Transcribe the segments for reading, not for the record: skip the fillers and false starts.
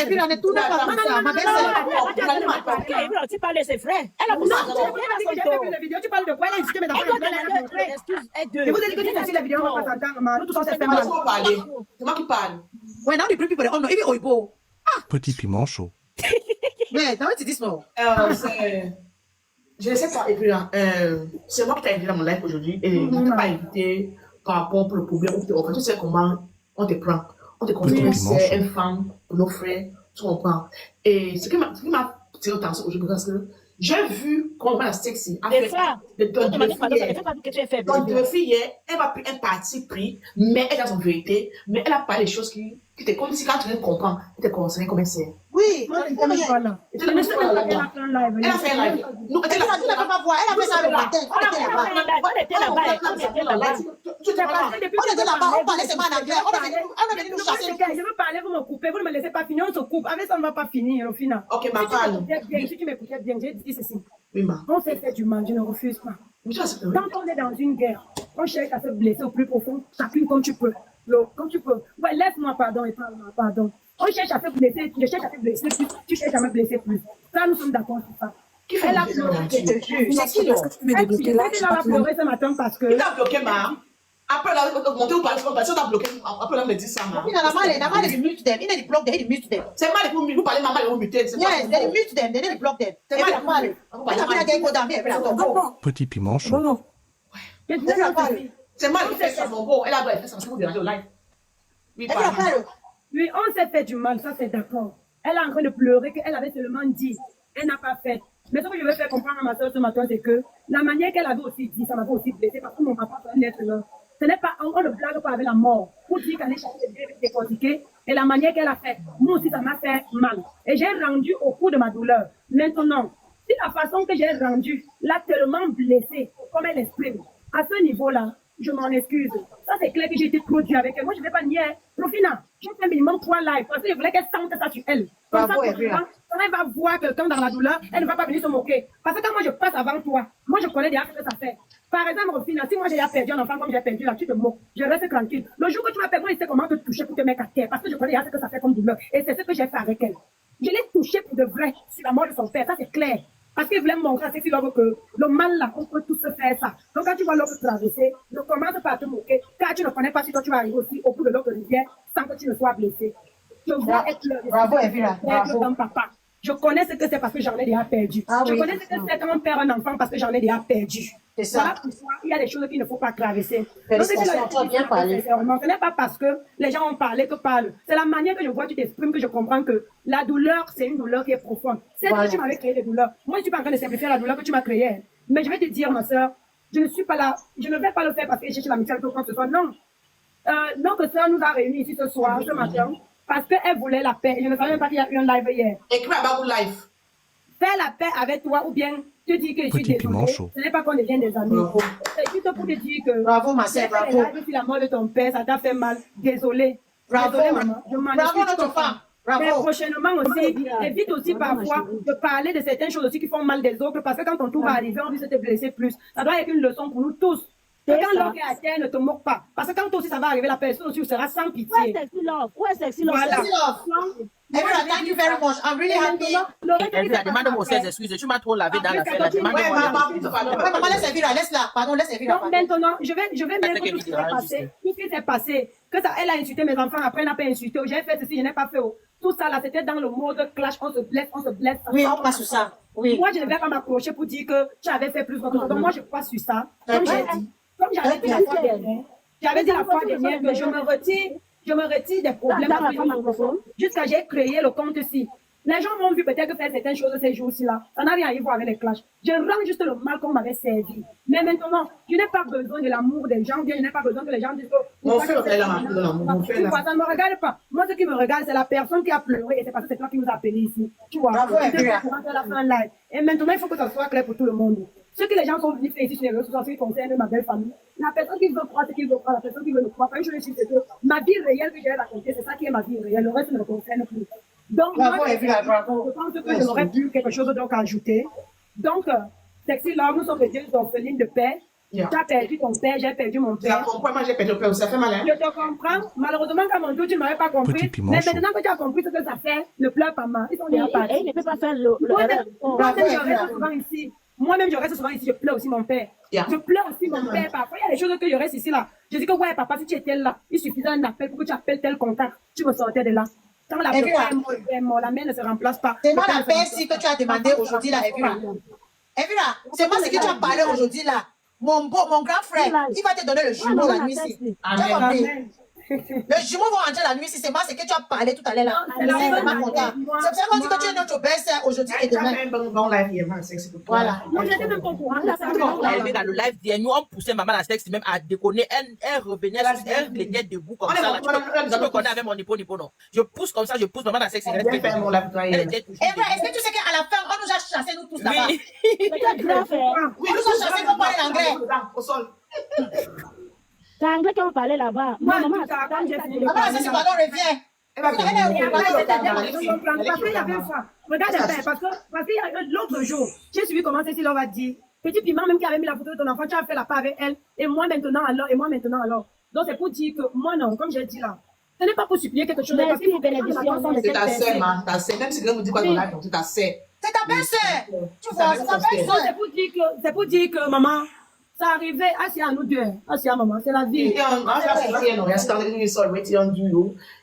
Et puis, on est tout d'accord comme ça. Ma belle-sœur. Tu parles de ses frères. Elle a Non, j'ai vu la vidéo. Tu parles de quoi? Elle a insulté mes enfants. Je vous ai dit que tu as vu la vidéo, on va pas s'entendre. Nous tous, on s'est fait mal. C'est moi qui parle. Ouais, non, il plus pour les hommes. Il est oibo. Petit piment chaud. Mais, non, tu dis ça. Je ne sais pas, et puis là, c'est moi qui t'ai invité dans mon live aujourd'hui et je ne t'ai pas invité par rapport au problème où tu es. Tu sais comment on te prend. On te considère une sœur, une femme, pour nos frères, tu comprends. Et ce qui m'a tiré l'attention aujourd'hui, parce que j'ai vu comment la sexy a fait de deux filles, elle va prendre un parti pris, mais elle a son vérité, mais elle a pas les choses qui te comme si quand tu comprends, tu te considères comme un sœur. Oui, elle a fait un live. Elle a fait un live. Nous, elle a pas voir. Elle a fait ça le matin. On était là-bas. On était là-bas, on parlait seulement en anglais. On est venu nous chasser. Je veux parler, vous me coupez, vous ne me laissez pas finir, on se coupe. Avec ça, on ne va pas finir au final. Ok, ma parle. Si tu m'écoutais bien, j'ai dit ceci. Oui, ma. On s'est fait du mal, je ne refuse pas. Quand on est dans une guerre, on cherche à se blesser au plus profond, chacune comme tu peux. Comme tu peux. Ouais, laisse-moi pardon et parle-moi pardon. On cherche à se blesser, je cherche à te blesser plus, tu cherches à me blesser plus. Ça, nous sommes d'accord sur ça. Elle a pleuré, je te jure. C'est qui elle a pleuré ce matin parce que... Il a bloqué, ma. Après, là, monter au palais, on a bloqué. Après, là, on me dit ça, ma. Il est mute them. Il est block them. Il est mute them. C'est mal pour vous parler, maman, il est muté. Yes, they mute them. They block them. C'est mal. Petit piment chaud. Non. C'est mal, il fait ça, mon beau. Elle a fait ça, c'est pour déranger au live. Oui, oui, on s'est fait du mal, ça c'est d'accord. Elle est en train de pleurer qu'elle avait seulement dit. Elle n'a pas fait. Mais ce que je veux faire comprendre à ma soeur ce matin, c'est que la manière qu'elle avait aussi dit, ça m'avait aussi blessé parce que mon papa, c'est un être humain. Ce n'est pas, on ne blague pas avec la mort. Pour dire qu'elle est chercher des décortiqués. Et la manière qu'elle a fait, moi aussi, ça m'a fait mal. Et j'ai rendu au cours de ma douleur. Maintenant, si la façon que j'ai rendu l'a tellement blessée, comme elle exprime, à ce niveau-là, je m'en excuse. Ça, c'est clair que j'ai été trop dur avec elle. Moi, je ne vais pas nier. Profina, j'ai fait minimum 3 lives parce que je voulais qu'elle sente ça sur elle. Comme ça, quand elle va voir quelqu'un dans la douleur, elle ne va pas venir se moquer. Parce que quand moi, je passe avant toi, moi, je connais déjà ce que ça fait. Par exemple, Rufina, si moi, j'ai perdu un enfant comme j'ai perdu là, tu te moques. Je reste tranquille. Le jour que tu m'as perdu, moi, je sais comment te toucher pour te mettre à terre. Parce que je connais déjà ce que ça fait comme douleur. Et c'est ce que j'ai fait avec elle. Je l'ai touchée pour de vrai sur la mort de son père. Ça, c'est clair. Parce qu'il voulait me montrer à Sexy Love que le mal là, on peut tous se faire ça. Donc quand tu vois l'autre traverser, ne commence pas à te moquer, car tu ne connais pas si toi tu vas arriver aussi au bout de l'autre rivière sans que tu ne sois blessé. Je vois être le bravo, Evira. Bravo. Papa. Je connais ce que c'est parce que j'en ai déjà perdu. Je connais ce que c'est quand on perd un enfant parce que j'en ai déjà perdu. C'est ça. Voilà pourquoi il y a des choses qu'il ne faut pas traverser. Félicitations, tu as bien parlé. Ce n'est pas parce que les gens ont parlé que parlent. C'est la manière que je vois, tu t'exprimes, que je comprends que la douleur, c'est une douleur qui est profonde. C'est que tu m'avais créé des douleurs. Moi, je ne suis pas en train de simplifier la douleur que tu m'as créée. Mais je vais te dire, ma soeur, je ne suis pas là. Je ne vais pas le faire parce que je cherche l'amitié avec toi, quoi que ce soit. Non. Notre soeur nous a réunis ici ce soir, ce matin, parce qu'elle voulait la paix. Je ne savais même pas qu'il y a eu un live hier. Écris about live. Faire la paix avec toi ou bien te dire que je suis désolée. Ce n'est pas qu'on devient des amis. C'est juste pour te dire que... Bravo, ma sœur, bravo. Si la mort de ton père, ça t'a fait mal. Désolée. Bravo, maman. Je m'en bravo, excuse. notre femme. Bravo. Mais prochainement aussi, évite aussi parfois de parler de certaines choses aussi qui font mal des autres, parce que quand ton tour va arriver, on risque de te blesser plus. Ça doit être une leçon pour nous tous. Que quand l'autre est à terre, ne te moque pas. Parce que quand toi aussi ça va arriver, la personne aussi sera sans pitié. Ouais, Sexy Love. Ouais, Sexy Love. Voilà. Evira, thank you very much. I'm really happy. Evira, demande-moi ses excuses. Tu m'as trop lavé dans la fête. Maman, laisse Evira, laisse-la. Pardon, laisse Evira. Donc maintenant, je vais mettre tout ce qui s'est passé. Tout ce qui s'est passé. Que ça, elle a insulté mes enfants, après elle n'a pas insulté. J'ai fait ceci, je n'ai pas fait. Tout ça là, c'était dans le mode clash, on se blesse, on se blesse. Oui, on passe sur ça. Oui. Moi, je ne vais pas m'approcher pour dire que tu avais fait plus. Donc moi, je crois sur ça. Comme j'ai dit. Comme j'avais dit la fois dernière, que je me retire des problèmes jusqu'à j'ai créé le compte-ci. Les gens m'ont vu peut-être faire certaines choses ces jours-ci-là. Ça n'a rien à voir avec les clashs. Je rends juste le mal qu'on m'avait servi. Mais maintenant, je n'ai pas besoin de l'amour des gens, bien je n'ai pas besoin que les gens disent que... Mon frère est là, mon frère est là. Ça ne me regarde pas. Moi, ce qui me regarde, c'est la personne qui a pleuré et c'est parce que c'est toi qui nous a appelés ici. Tu vois, et maintenant, il faut que ça soit clair pour tout le monde. Ce que les gens sont venus faire ici sur les réseaux sociaux, ce qui concerne ma belle famille, la personne qui veut croire ce qu'il veut croire, la personne qui veut le croire, quand je suis c'est que ma vie réelle que j'ai racontée, c'est ça qui est ma vie réelle, le reste ne me concerne plus. Donc, bravo, moi, bravo. je pense que j'aurais pu quelque chose d'autre à ajouter. Donc, Sexy Love, nous sommes des orphelines de paix. Tu as perdu ton père, j'ai perdu mon Tu as père. compris, moi j'ai perdu le père, ça fait mal, hein? Je te comprends. Malheureusement, comme mon tour, tu ne m'avais pas Petit compris. piment Mais chaud. maintenant que tu as compris ce que ça fait, ne pleure pas, maman. Ils sont Et déjà partis. il ne peut pas faire Moi-même, je reste souvent ici. Moi-même, je reste souvent ici. Je pleure aussi mon père. Yeah. Je pleure aussi mon père. Parfois, il y a des choses que je reste ici là. Je dis que ouais, papa, si tu étais là, il suffisait un appel pour que tu appelles tel contact. Tu me sortais de là. Quand la Et puis, papa est mort, la mère ne se remplace pas. C'est moi Le père la ne se paix remplace si pas. que tu as demandé aujourd'hui là, Evira. Evira, c'est moi ce que tu as parlé aujourd'hui là. Mon grand frère, il va te donner le jumeau la nuit ici. Tu as compris? Amen. Le jumeau va rentrer la nuit ici, c'est moi ce que tu as parlé tout à l'heure là. C'est la C'est bonne vraiment content. avec moi. C'est pour ça qu'on dit que tu es notre belle-sœur aujourd'hui et Tu as demain. fait un bon live hier, man, c'est pour toi. Voilà. Moi, je n'étais même pas au courant. Là, ça Quand on l'a élevé dans le live d'hier, nous on poussait maman la sexe même à déconner. Elle revenait, elle était debout comme ça. Là. Tu peux connaître avec mon épaule, non. Je pousse comme ça, je pousse maman la sexe. Elle a bien fait un bon live pour toi Elle hier. était toujours Evra, debout. est-ce que tu sais qu'à la fin, on nous a chassés nous tous là-bas? Oui. Oui, nous ont chassés pour parler l'anglais. Au sol. C'est anglais qu'on parlait là-bas. Moi, Maman, tout ça, quand j'ai fini le Maman, parler, c'est ce pardon, reviens. Elle va Et après, venir. je comprends. Parce qu'il y avait une fois. Regarde un peu, parce qu'il y a l'autre jour, j'ai suivi comment Cécile on va dire. Petit piment, même qui avait mis la photo de ton enfant, tu as fait la part avec elle. Et moi maintenant alors, et moi maintenant alors. Donc c'est pour dire que moi non, comme j'ai dit là. Ce n'est pas pour supplier quelque chose. Parce qu'il faut bénéficier de C'est ta cette sœur, personne. man. Ta sœur. Même si quelqu'un vous dit quoi dans live, c'est ta sœur. C'est ta belle-sœur. Tu vois, c'est ta Donc belle-sœur. c'est pour dire que maman, ça arrivait à nous deux. À maman, c'est la vie.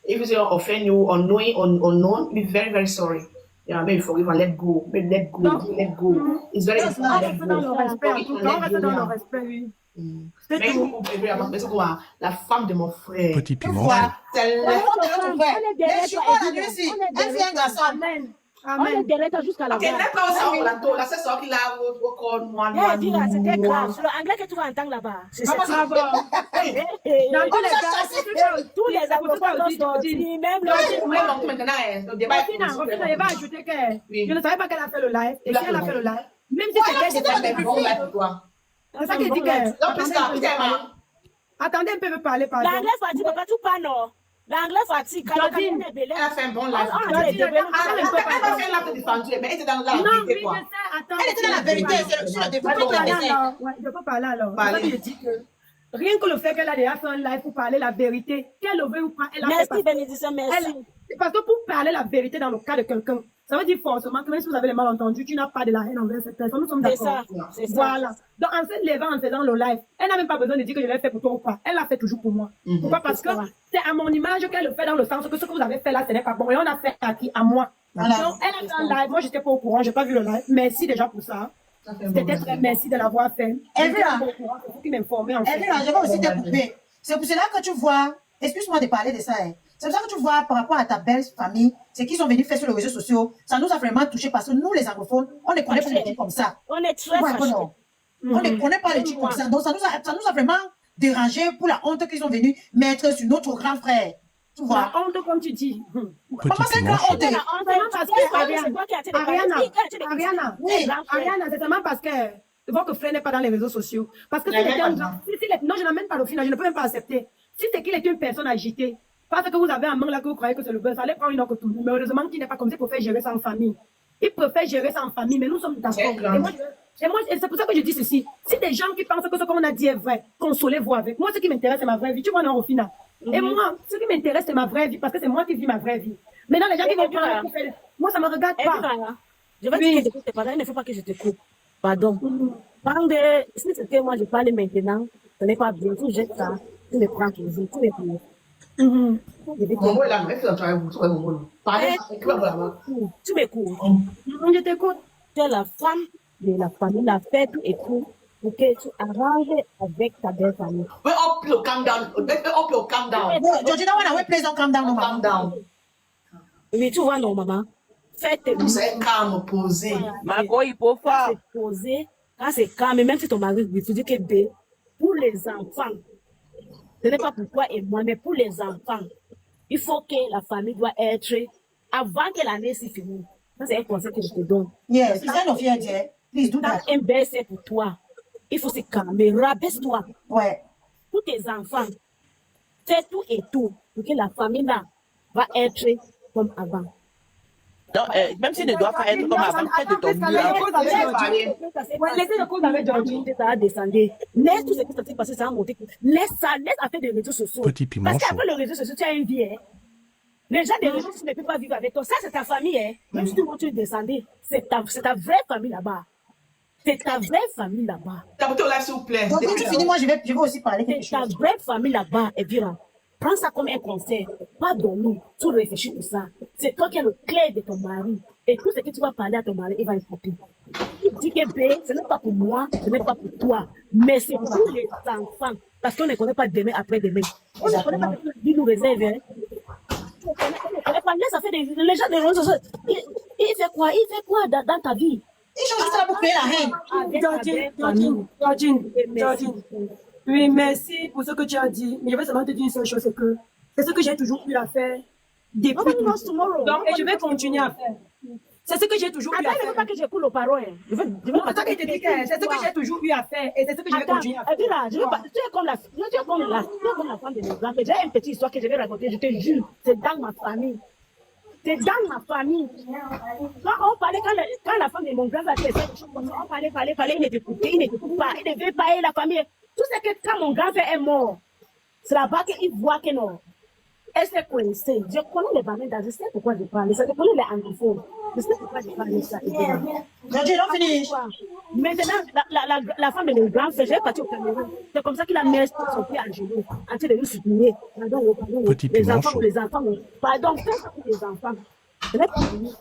If you offend you, unknowing, unknown, be very, very sorry. Yeah, maybe forgive and let go. Maybe let go. Let go. It's very On important. reste dans le respect, en tout cas, on reste dans le respect, oui. C'est Mais tout. la femme de mon frère. Petit piment Voilà. chaud. C'est On la- est notre frère. Les jumeaux la nuit ici. Elle vient un garçon. Amen. On est Amen. derrière toi jusqu'à la Ok, fin. n'est pas aussi en plateau. Là, c'est ça qu'il a au moi. Eh, dis là, c'était grave. C'est l'anglais que tu vas entendre là-bas. C'est ça. Bravo. Eh, Dans tous les ça, cas, c'est tous les avocats aussi, sont sortis, même le... Ouais, donc maintenant, le débat est Rafina, il va ajouter que Oui. je ne savais pas qu'elle a fait le live. Et si elle a fait le live, même si Voilà, c'était c'était des le bon live pour toi. c'est ça qu'il dit que. Donc, parce que, Attendez un peu, me parler, pardon. L'anglais fatigue, papa, tu pas non. L'anglais fatigue. Quand Jodine. on est belé, elle a fait un bon live. on Elle a Jodine, des bébés. attends, a fait un live de défendu, mais elle était dans la Non, vérité, oui, quoi. je sais, attends. Elle était dans la vérité, c'est sur le Je début. peux parler alors. Ouais, je peux parler alors. C'est ça que je dis que rien que le fait qu'elle a déjà fait un live pour parler la vérité, qu'elle le veut ou pas, elle a fait Merci, parce- bénédiction, merci. Parce que pour parler la vérité dans le cas de quelqu'un, ça veut dire forcément que même si vous avez les malentendus, tu n'as pas de la haine envers cette personne. Nous sommes C'est d'accord. ça, c'est ça. Voilà. Donc, en se levant, en faisant le live, elle n'a même pas besoin de dire que je l'ai fait pour toi ou pas. Elle l'a fait toujours pour moi. Pourquoi? Parce que c'est à mon image qu'elle le fait dans le sens que ce que vous avez fait là, ce n'est pas bon. Et on a fait à qui? À moi. Voilà. Donc, elle a fait un live. Moi, j'étais pas au courant. J'ai pas vu le live. Merci déjà pour ça. C'était très merci de l'avoir fait. Elle veut, hein. C'est vous qui m'informez en fait. Evra, je vais aussi te couper. C'est pour cela que tu vois, excuse-moi de parler de ça, hein. C'est pour ça que tu vois par rapport à ta belle famille, c'est qu'ils sont venus faire sur les réseaux sociaux. Ça nous a vraiment touché parce que nous, les anglophones, on ne connaît pas les trucs comme ça. On est Tu très vois un peu, fâchés. non? On ne connaît pas les trucs comme ça. Donc, ça nous a vraiment dérangé pour la honte qu'ils sont venus mettre sur notre grand frère. Tu La vois? honte, comme tu dis. Petit Maman, c'est piment une chaud. honte. C'est la honte. Parce C'est que quoi, Ariane, c'est toi qui as été de Ariana, parler. Qui a été de parler? Ariana, Oui. Grand frère. Ariana, c'est seulement parce que votre frère n'est pas dans les réseaux sociaux. Parce que Il n'avait était pas un de genre- non, je n'amène pas le final, je ne peux même pas accepter. Si c'est qu'il est une personne agitée, parce que vous avez un manque là que vous croyez que c'est le buzz, ça allait prendre une autre tour. Mais heureusement qu'il n'est pas comme ça, il préfère gérer ça en famille. Il préfère gérer ça en famille, mais nous sommes d'accord. C'est clair. Et c'est pour ça que je dis ceci. Si des gens qui pensent que ce qu'on a dit est vrai, consolez-vous avec. Moi, ce qui m'intéresse, c'est ma vraie vie. Tu vois, non, au final. Et moi, ce qui m'intéresse, c'est ma vraie vie, parce que c'est moi qui vis ma vraie vie. Maintenant, les gens qui vont prendre pour faire... Moi, ça ne me regarde Eh, pas. voilà. Je vais dire que je coupe, pardon. Il ne faut pas que je te coupe. Pardon. Parle de... Si c'était moi, je parle maintenant, ce n'est pas bien. Tu jettes ça, tu me prends toujours, tu me prends. Je vais te Mon mot est là, mais fais un travail pour toi, mon mot. Parlez, écris-moi là-bas. couper. Tu m'écoutes. Je t'écoute. Tu es la femme de la famille, la fête et tout, pour que tu arranges avec ta belle famille. Wait up your calm down. Wait up your calm down. Georgina, when I play some calm down, no, Calm mama. down. Oui, tu vois, non, maman. Faites tes Tout ça est calme, posé. Margot, il faut Quand faire. c'est posé, quand c'est calme, même si ton mari dit, tu dis que B, pour les enfants, ce n'est pas pour toi et moi, mais pour les enfants, il faut que la famille doit être, avant que l'année s'y finisse. Ça, c'est un conseil que je te donne. Yes, it's kind of here, dear. Please do Quand that. un bain c'est pour toi, il faut se calmer, rabaisse-toi Ouais. pour tes enfants. Fais tout et tout pour que la famille là va être comme avant. Donc, même s'il ne doit pas être comme avant, fais de ton mieux. Laissez le cause avec Georgie. Ça va descendre. Laisse tout ce qui s'est passé, ça va monter. Laisse ça, laisse affaire des réseaux sociaux. Petit piment Parce chaud. qu'après les réseaux sociaux, tu as une vie. Hein. Les gens des réseaux sociaux ne peuvent pas vivre avec toi. Ça, c'est ta famille. Hein. Même si tu descendais, c'est ta vraie famille là-bas. C'est ta vraie famille là-bas. T'as monté au live, s'il vous plaît. Donc, quand tu finis, moi, je vais aussi parler quelque C'est ta chose. vraie famille là-bas, Evira. Prends ça comme un conseil. Pas dormir, tu réfléchis tout ça. C'est toi qui as le clé de ton mari. Et tout ce que tu vas parler à ton mari, il va écouter. Il dit que B, ce n'est pas pour moi, ce n'est pas pour toi. Mais c'est pour les enfants. Parce qu'on ne connaît pas demain après demain. On ne connaît pas ce que Dieu nous réserve. Hein. On ne connaît pas. Laisse affaire les gens des réseaux sociaux. Il fait quoi? Il fait quoi dans ta vie? Ils sont juste là pour payer la haine. Georgine. Oui, merci pour ce que tu as dit. Mais je vais seulement te dire une seule chose, c'est ce que j'ai toujours eu à faire depuis toujours. Donc, et je vais continuer à faire. C'est ce que j'ai toujours eu à Attends, ne faire. veux pas que j'écoute le parole. Je veux C'est ça que je te dis, c'est ce que j'ai toujours eu à faire et c'est ce que je vais continuer à faire. Evira, je veux pas, tu es comme la femme de mes grands. J'ai une petite histoire que je vais raconter, je te jure, c'est dans ma famille. C'est dans ma famille. Quand on parlait, quand la femme de mon grand va faire des choses comme ça, on parlait, il n'écoute pas, il ne veut pas aider la famille. Tout ce que quand mon grand-père est mort, c'est là-bas qu'il voit que non. Elle s'est coincée. Je connais les barèmes, je sais pourquoi je parle. Je connais les anglophones. Je sais pourquoi je parle de ça. Georgie, don't finish. Maintenant, la femme de mon grand-frère, j'ai parti au Cameroun. C'est comme ça qu'il a mis son pied à genoux, en train de nous soutenir. Petit Les piment enfants chaud. pour les enfants. Pardon, fais ça pour les enfants. Ce n'est pas pour nous.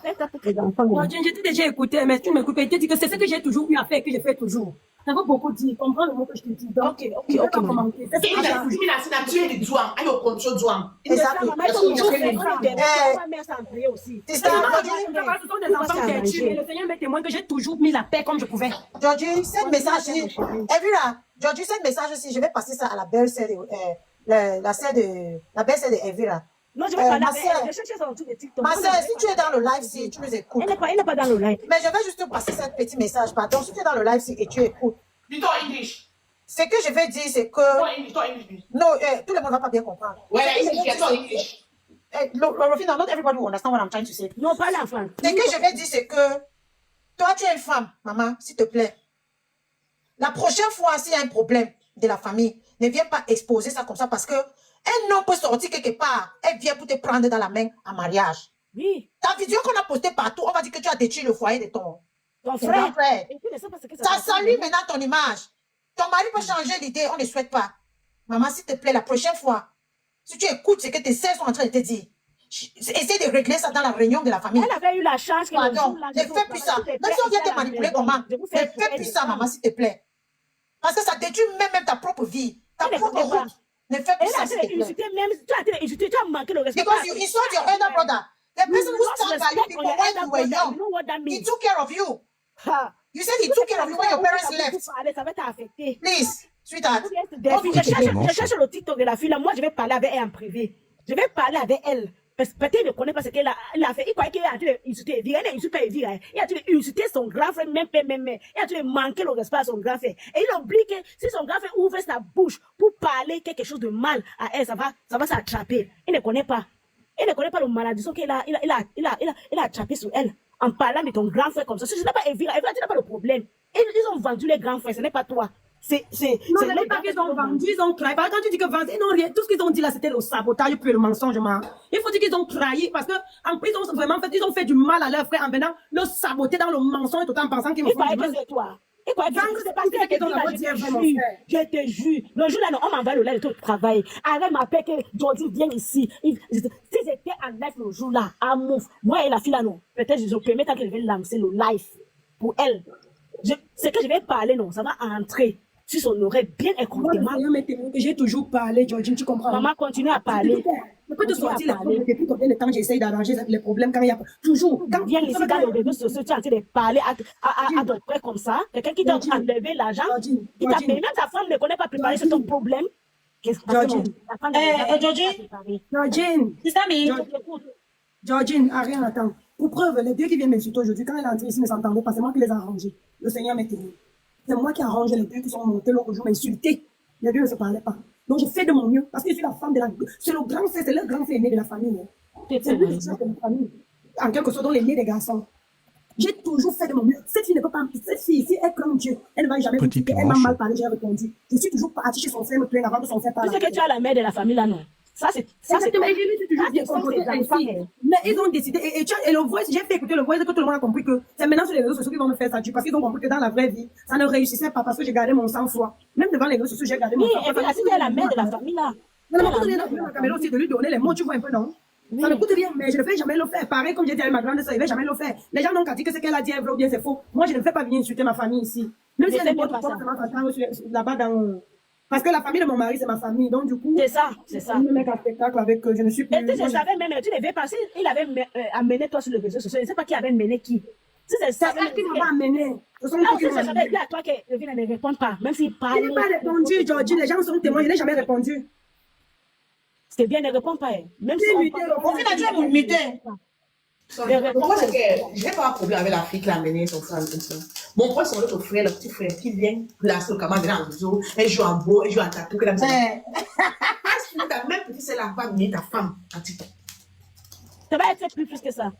Fais ça pour les enfants. Georgine, je t'ai déjà écouté, mais tu m'écoutes pas. Je te dis que c'est ce que j'ai toujours eu à faire et que je fais toujours. Ça veut beaucoup dire. Comprends le mot que je te dis. Donc, je vais pas commenter. C'est ce que j'ai toujours. Il a tué des douans. Aïe, au contrôle douan. Exactly. Sister, Ce sont des enfants qui ont tué, mais le Seigneur m'est témoin que j'ai toujours mis la paix comme je pouvais. Georgie, send message. Evira, Georgie, send message aussi. Je vais passer ça à la belle-sœur de, la belle-sœur de Evira. Non, je vais parler ma avec sœur. elle. Je cherche sur tous les TikTok. Ma soeur, si tu es dans le live, si tu nous écoutes. Elle n'est pas dans le live. Mais je vais juste te passer ce petit message. Pardon, si tu es dans le live si, et tu écoutes. Dis-toi English. Ce que je vais dire, c'est que. Toi English. Non, tout le monde ne va pas bien comprendre. Ouais, English. Toi English. Rofina, not everybody will understand what I'm trying to say. Non, pas l'enfant. Ce que je vais dire, c'est que toi, tu es une femme, maman, s'il te plaît. La prochaine fois, s'il y a un problème de la famille, ne viens pas exposer ça comme ça parce que un homme peut sortir quelque part, elle vient pour te prendre dans la main en mariage. Oui, Ta vidéo qu'on a postée partout, on va dire que tu as détruit le foyer de ton ton frère. frère. Et puis, c'est parce que Ça passe. salue maintenant ton image. Ton mari peut changer l'idée, on ne souhaite pas. Maman, s'il te plaît, la prochaine fois, si tu écoutes ce que tes sœurs sont en train de te dire, essaie de régler ça dans la réunion de la famille. Elle avait eu la chance que le Pardon, jour-là, ne fais plus ça. Même si on vient te manipuler comment, ne fais plus ça, maman, s'il te plaît. Parce que ça détruit même ta propre vie, ta Elle propre écoute pas. route. Ne fais plus Elle ça, a s'il te été plaît. insultée même. Tu as été insultée, tu as manqué le respect. Because you insult your elder brother. The person who stand by you people when you were young, You know what that he means? took care of you. Ha. You said he took care of you when your parents left. Ça va t'affecter. Please, sweetheart. Je cherche le TikTok de la fille là. Moi, je vais parler avec elle en privé. Je vais parler avec elle. Parce que peut-être qu'elle ne connaît pas ce qu'elle a fait. Il croyait qu'elle a insulté Evira. Elle n'a insulté pas Evira. Il a insulté son grand frère, même. Il a manqué le respect à son grand frère. Et il oublie que si son grand frère ouvre sa bouche pour parler quelque chose de mal à elle, ça va s'attraper. Il ne connaît pas. Il ne connaît pas le maladie qu'il a attrapé sur elle. En parlant de ton grand frère comme ça. Ce n'est pas Evira. Evira, tu n'as pas le problème. Ils ont vendu les grands frères. Ce n'est pas toi. Non, ce n'est pas qu'ils ont vendu, ils ont trahi. Parce que quand tu dis que vendu, ils n'ont rien. Tout ce qu'ils ont dit là, c'était le sabotage puis le mensonge. Il faut dire qu'ils ont trahi parce que en plus, ils ont fait du mal à leur frère en venant le saboter dans le mensonge tout en pensant qu'ils me Il font croyait du que mal. c'est toi. Il croyait que c'est parce que Je je te jure. Le jour là, on m'envoie le live de tout travail. Arrête m'appelle que Jordi vient ici. Si j'étais en live le jour là, à Mouf, moi et la fille là, non. Peut-être je peux mettre qu'elle vient lancer le live pour elle. Ce que je vais parler, non, ça va entrer. Si son oreille bien écoutement. J'ai toujours parlé, Georgine, tu comprends? Maman continue à parler. Je peux te sortir la parole depuis combien de temps j'essaye d'arranger les problèmes quand il y a toujours. Quand viens ici dans le réseau social, tu es en train de parler à ton frère comme ça. Quelqu'un qui t'a enlevé l'argent, qui t'a payé. Même ta femme ne connaît pas préparer sur ton problème. Georgine, rien, attends. Pour preuve, les deux qui viennent m'insulter aujourd'hui, quand elle est entrée ici, ne s'entendaient pas, c'est moi qui les ai arrangés. Le Seigneur m'est témoin. C'est moi qui arrange les deux qui sont montés l'autre jour m'insulter. Les deux ne se parlaient pas. Donc je fais de mon mieux parce que je suis la femme de la. C'est le grand frère, c'est le grand frère aimé de la famille. C'est lui le chef de la famille. en quelque sorte, dans les nez des garçons. J'ai toujours fait de mon mieux. Cette fille ne peut pas, cette fille ici, elle craint Dieu. Elle ne va jamais vous Petit dire piment elle m'a chaud. mal parlé, j'ai répondu. Je suis toujours partie chez son frère me plaindre avant que son frère parle. Tu sais que tu as la mère de la famille là, non? Ça, c'est. Exactement, et je lui ai toujours ça, bien ce sont comporté tes enfants, ainsi. hein. Mais ils ont décidé, et le voice, j'ai fait écouter le voice que tout le monde a compris que c'est maintenant sur les réseaux sociaux qu'ils vont me faire ça, parce qu'ils ont compris que dans la vraie vie, ça ne réussissait pas parce que j'ai gardé mon sang-froid. Même devant les réseaux sociaux, j'ai gardé mon Oui, et sang-froid. puis là, si tu es la mère de la famille là. Mais la coûte rien de la caméra aussi de lui donner les mots, tu vois un peu, non? Ça ne coûte rien, mais je ne vais jamais le faire. Pareil, comme j'ai dit à ma grande soeur, je ne vais jamais le faire. Les gens n'ont qu'à dire que ce qu'elle a dit est vrai ou bien c'est faux. Moi, je ne vais pas venir insulter ma famille ici. Même si Mais elle c'est est bien bonne, pas ça. là-bas dans. Parce que la famille de mon mari, c'est ma famille. Donc, du coup, C'est ça, c'est ça. je me mets en spectacle avec eux. Je ne suis plus. Et tu sais, je savais même, tu devais passer, il avait amené toi sur le réseau social. Je ne sais pas qui avait mené qui. Si c'est ça, C'est elle qui m'a amené. Ce sont là eux aussi, qui m'ont c'est amené. à toi que le vilain ne répond pas, même s'il parle. Je n'ai pas répondu, Georgie. Les gens sont témoins. Je n'ai jamais répondu. C'est bien, ne répond pas. Hein. Même J'ai si muté, Au final, tu es muté. Le point, c'est que je n'ai pas un problème avec la fille qui a amené son frère comme ça. Mon point, c'est mon autre frère, le petit frère, qui vient placer le camarade dans le réseau. Elle joue à beau, elle joue à tatou. Que la maison. Est-ce que ta même petite, c'est la femme, mais ta femme, à titre. ça va être plus que ça.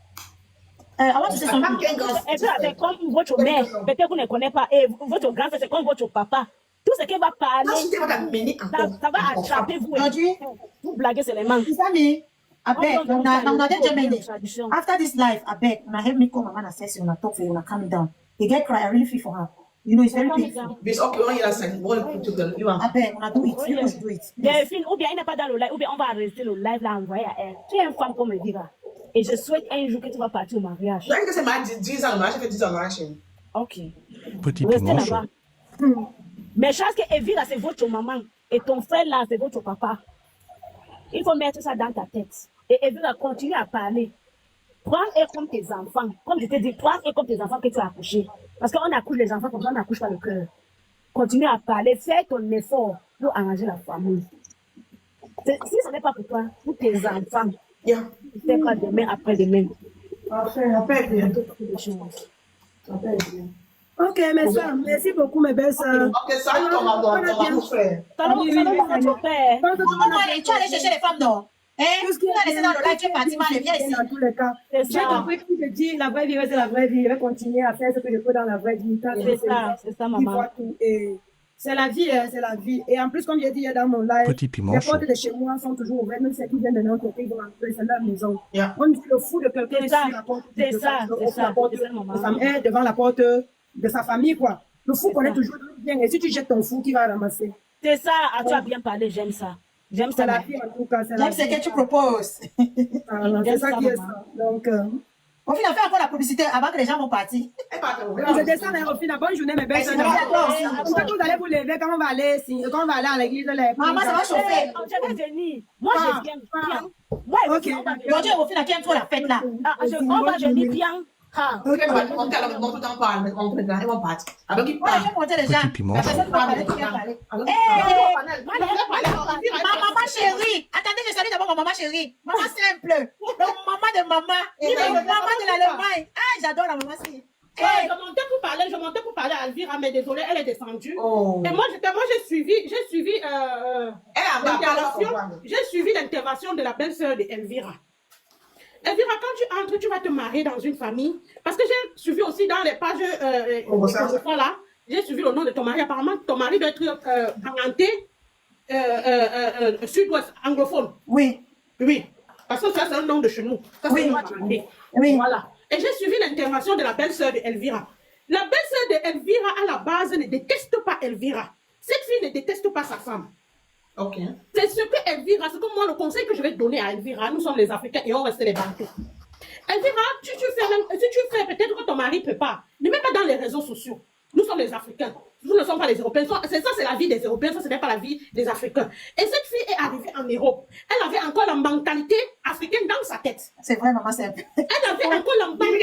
Avant, tu sais son nom. Et puis, avec comme votre mère, peut-être que vous ne connaissez pas, et votre grand-frère, c'est comme votre papa. Tout ce qui va parler, Quand tu vas t'amener encore. ça va attraper vous. Georgie, Vous blaguez seulement. Isami, I beg, Oh, no, no, now no, that no, Germany. tradition. After this life, I beg, now help me call my man and say, when I talk for you, when I calm me down. They get cry, I really feel for her. You know, it's very painful. Mais ok, on y a 5 mois, you I beg, when I do it, you must do it. Delphine, ou bien il n'est pas dans le live, ou bien on va arrêter le live là, envoyer à elle. Tu es une femme comme Elvira. Et je souhaite un jour que tu vas partir au mariage. Je que c'est ma 10 ans, j'ai fait 10 ans de mariage. Ok. Petit Restez piment chaud. là-bas. Mais chose que Elvira, c'est votre maman. Et ton frère là, c'est votre papa. Il faut mettre ça dans ta tête. Et Elvira, continue à parler. Prends-les comme tes enfants. Comme je t'ai dit, prends-les comme tes enfants que tu as accouchés. Parce qu'on accouche les enfants comme ça, on n'accouche pas le cœur. Continue à parler. Fais ton effort pour arranger la famille. Si ce n'est pas pour toi, pour tes enfants, Yeah. c'est pas demain, après-demain. Après, bientôt. Des choses. Ok, mes soeurs, merci beaucoup, mes belles soeurs. Ok, ça, ton mon frère. Ça va, votre père. Comment aller, tu allais chercher les femmes, non? Hein? Tu vas laisser dans le live, tu es parti, mal, viens ici. Dans tous les cas, C'est j'ai ça. compris que je dis la vraie vie, c'est la vraie vie. Je vais continuer à faire ce que je peux dans la vraie vie. C'est ça, maman. Et c'est la vie, hein, c'est la vie. Et en plus, comme j'ai dit hier dans mon live, Petit piment les chaud. portes de chez moi sont toujours ouvertes, même ceux qui viennent de notre pays, ils vont rentrer, c'est leur maison. Yeah. On dit le fou de quelqu'un C'est ça, sur la porte. c'est de ça, sa- c'est de ça, la porte c'est ça, maman. de sa mère, devant la porte de sa famille, quoi. Le fou connaît toujours bien. Et si tu jettes ton fou, qui va ramasser? C'est ça, tu as bien parlé, j'aime ça. J'aime ça. C'est la maman. vie, en tout cas. C'est la J'aime ce vie. que tu proposes. Voilà, c'est J'aime ça ça, qui est maman. ça. Donc, Au final, fais encore la publicité avant que les gens vont partir. Elle part je descends vers au final. Bonne journée, mes belles Merci, sœurs. merci à toi aussi. Quand vous allez vous lever, quand on va aller, quand on va aller à l'église, Maman, ça va chauffer. Je vais venir. Moi, Ah, je viens ah. bien. Moi, Ok. on va Georgie, au final, qui aime trop la fête là? on va venir bien. Ah. Ok, on va monter à la maison, tout en parle, mais on va ils vont partir. Avec qui Ouais, je vais monter les gens. Petit piment La chaud. personne qui va parler, qui vient parler. Avec Ma maman chérie. Attendez, je salue d'abord ma maman chérie. Maman simple. Donc, maman de maman. Maman de l'Allemagne. Ah, j'adore la maman si. Ouais, je montais pour parler à Elvira, mais désolé, elle est descendue. Oh. Et moi, j'ai suivi Elle a l'intervention, marqué. j'ai suivi l'intervention de la belle-sœur de Elvira. Elvira, quand tu entres, tu vas te marier dans une famille. Parce que j'ai suivi aussi dans les pages là, j'ai suivi le nom de ton mari. Apparemment, ton mari doit être orienté sud-ouest, anglophone. Oui. Oui. Parce que ça, c'est un nom de chez nous. Ça, c'est Oui. un nom orienté. Oui. Voilà. Et j'ai suivi l'intervention de la belle-sœur de Elvira. La belle-sœur de Elvira, à la base, ne déteste pas Elvira. Cette fille ne déteste pas sa femme. Ok. C'est ce que Elvira, c'est comme moi le conseil que je vais donner à Elvira. Nous sommes les Africains et on reste les Bantous. Elvira, si tu fais peut-être que ton mari ne peut pas, ne mets pas dans les réseaux sociaux. Nous sommes les Africains. Nous ne sommes pas les Européens. C'est ça, c'est la vie des Européens. Ça, ce n'est pas la vie des Africains. Et cette fille est arrivée en Europe. Elle avait encore la mentalité africaine dans sa tête. C'est vrai, maman simple. Elle avait encore la mentalité